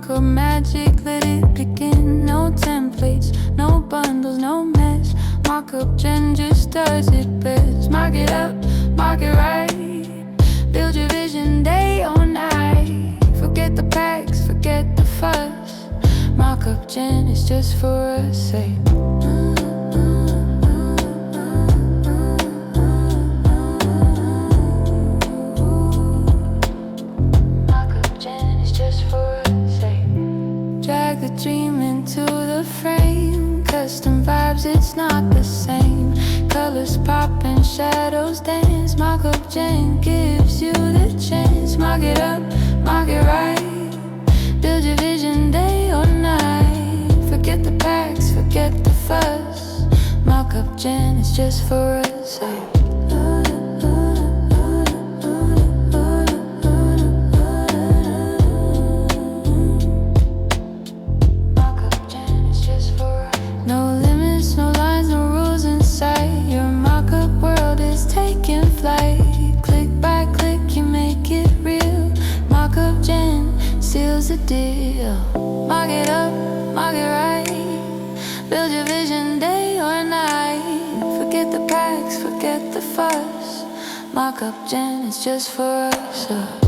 Mockup magic, let it begin. No templates, no bundles, no mess. MockupGen just does it best. Mock it up, mock it right. Build your vision day or night. Forget the packs, forget the fuss. MockupGen is just for us, say. Drag the dream into the frame. Custom vibes, it's not the same. Colors pop and shadows dance. MockupGen gives you the chance. Mock it up, mock it right. Build your vision day or night. Forget the packs, forget the fuss. MockupGen is just for us. No limits, no lines, no rules in sight. Your mockup world is taking flight. Click by click, you make it real. MockupGen seals the deal. Mock it up, mock it right. Build your vision day or night. Forget the packs, forget the fuss. MockupGen is just for us.